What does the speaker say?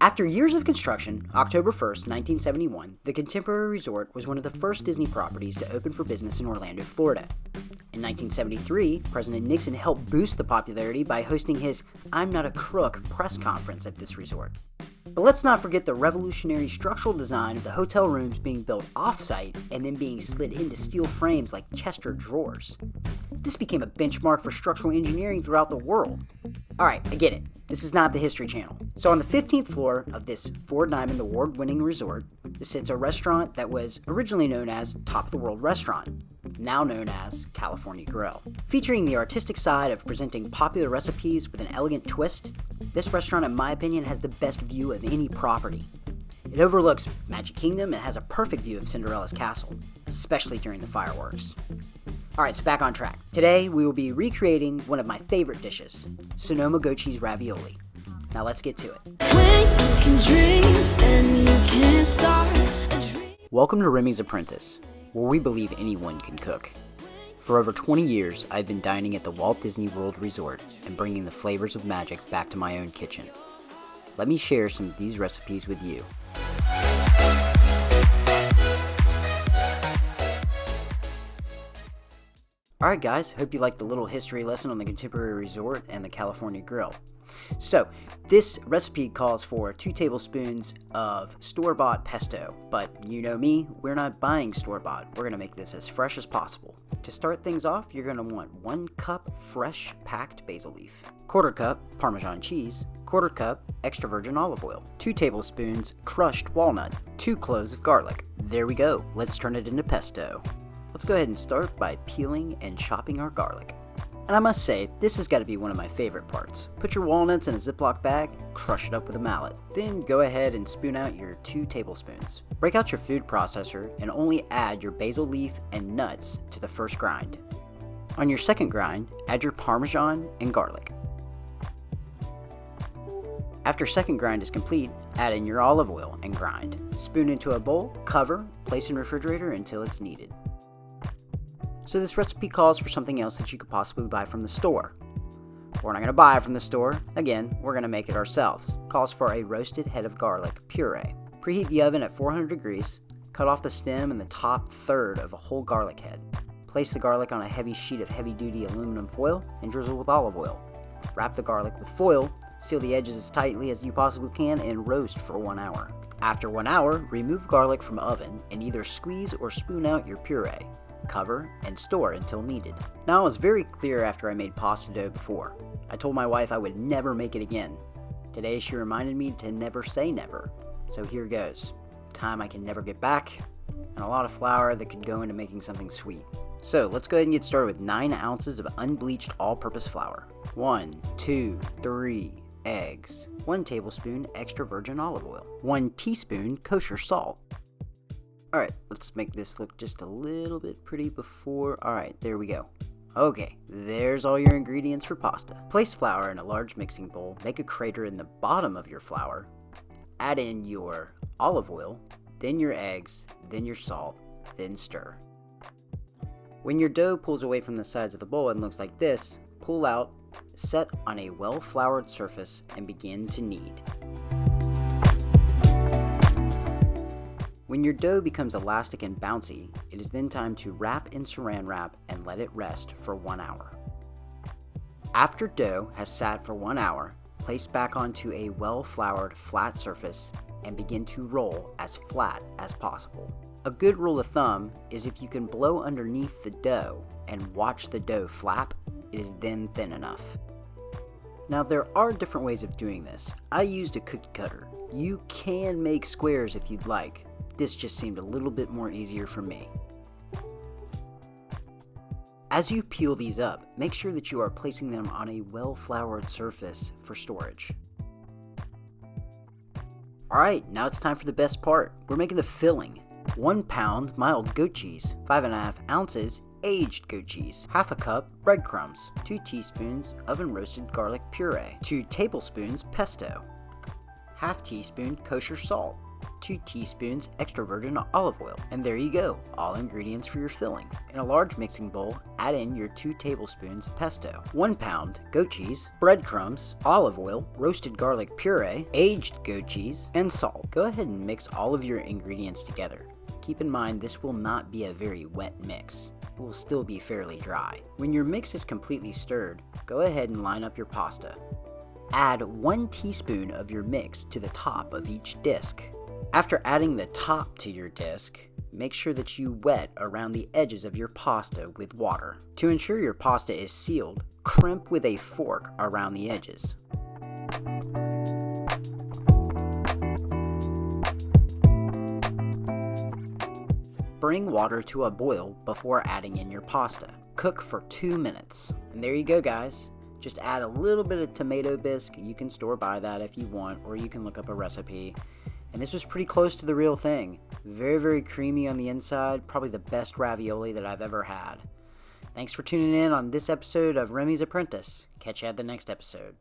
After years of construction, October 1st, 1971, the Contemporary Resort was one of the first Disney properties to open for business in Orlando, Florida. In 1973, President Nixon helped boost the popularity by hosting his "I'm Not a Crook" press conference at this resort. But let's not forget the revolutionary structural design of the hotel rooms being built off-site and then being slid into steel frames like Chester drawers. This became a benchmark for structural engineering throughout the world. Alright, I get it. This is not the History Channel. So on the 15th floor of this four-diamond award-winning resort, sits a restaurant that was originally known as Top of the World Restaurant, now known as California Grill. Featuring the artistic side of presenting popular recipes with an elegant twist, this restaurant, in my opinion, has the best view of any property. It overlooks Magic Kingdom and has a perfect view of Cinderella's castle, especially during the fireworks. Alright, so back on track. Today, we will be recreating one of my favorite dishes, Sonoma Goat Cheese Ravioli. Now let's get to it. When you can dream and you can't start a dream. Welcome to Remy's Apprentice, where we believe anyone can cook. For over 20 years, I've been dining at the Walt Disney World Resort and bringing the flavors of magic back to my own kitchen. Let me share some of these recipes with you. Alright guys, hope you liked the little history lesson on the Contemporary Resort and the California Grill. So, this recipe calls for 2 tablespoons of store-bought pesto, but you know me, we're not buying store-bought. We're going to make this as fresh as possible. To start things off, you're going to want 1 cup fresh packed basil leaf, 1/4 cup Parmesan cheese, 1/4 cup extra virgin olive oil, 2 tablespoons crushed walnut, 2 cloves of garlic. There we go, let's turn it into pesto. Let's go ahead and start by peeling and chopping our garlic. And I must say, this has got to be one of my favorite parts. Put your walnuts in a Ziploc bag, crush it up with a mallet. Then go ahead and spoon out your 2 tablespoons. Break out your food processor and only add your basil leaf and nuts to the first grind. On your second grind, add your Parmesan and garlic. After second grind is complete, add in your olive oil and grind. Spoon into a bowl, cover, place in refrigerator until it's needed. So this recipe calls for something else that you could possibly buy from the store. We're not going to buy it from the store. Again, we're going to make it ourselves. Calls for a roasted head of garlic puree. Preheat the oven at 400 degrees. Cut off the stem and the top third of a whole garlic head. Place the garlic on a heavy sheet of heavy-duty aluminum foil and drizzle with olive oil. Wrap the garlic with foil, seal the edges as tightly as you possibly can, and roast for 1 hour. After 1 hour, remove garlic from oven and either squeeze or spoon out your puree. Cover, and store until needed. Now, I was very clear after I made pasta dough before. I told my wife I would never make it again. Today, she reminded me to never say never. So here goes. Time I can never get back, and a lot of flour that could go into making something sweet. So let's go ahead and get started with 9 ounces of unbleached all-purpose flour. 1, 2, 3 eggs. 1 tablespoon extra virgin olive oil. 1 teaspoon kosher salt. Alright, let's make this look just a little bit pretty before. Alright, there we go. Okay, there's all your ingredients for pasta. Place flour in a large mixing bowl, make a crater in the bottom of your flour, add in your olive oil, then your eggs, then your salt, then stir. When your dough pulls away from the sides of the bowl and looks like this, pull out, set on a well-floured surface, and begin to knead. When your dough becomes elastic and bouncy, it is then time to wrap in saran wrap and let it rest for 1 hour. After dough has sat for 1 hour, place back onto a well-floured flat surface and begin to roll as flat as possible. A good rule of thumb is if you can blow underneath the dough and watch the dough flap, it is then thin enough. Now, there are different ways of doing this. I used a cookie cutter. You can make squares if you'd like. This just seemed a little bit more easier for me. As you peel these up, make sure that you are placing them on a well-floured surface for storage. Alright, now it's time for the best part. We're making the filling. 1 pound mild goat cheese, 5.5 ounces aged goat cheese, 1/2 cup breadcrumbs, 2 teaspoons oven roasted garlic puree, 2 tablespoons pesto, 1/2 teaspoon kosher salt, 2 teaspoons extra virgin olive oil. And there you go, all ingredients for your filling. In a large mixing bowl, add in your 2 tablespoons of pesto, 1 pound goat cheese, breadcrumbs, olive oil, roasted garlic puree, aged goat cheese, and salt. Go ahead and mix all of your ingredients together. Keep in mind this will not be a very wet mix. It will still be fairly dry. When your mix is completely stirred, go ahead and line up your pasta. Add 1 teaspoon of your mix to the top of each disc. After adding the top to your disc, make sure that you wet around the edges of your pasta with water. To ensure your pasta is sealed, crimp with a fork around the edges. Bring water to a boil before adding in your pasta. Cook for 2 minutes. And there you go, guys. Just add a little bit of tomato bisque. You can store by that if you want, or you can look up a recipe. And this was pretty close to the real thing. Very, very creamy on the inside. Probably the best ravioli that I've ever had. Thanks for tuning in on this episode of Remy's Apprentice. Catch you at the next episode.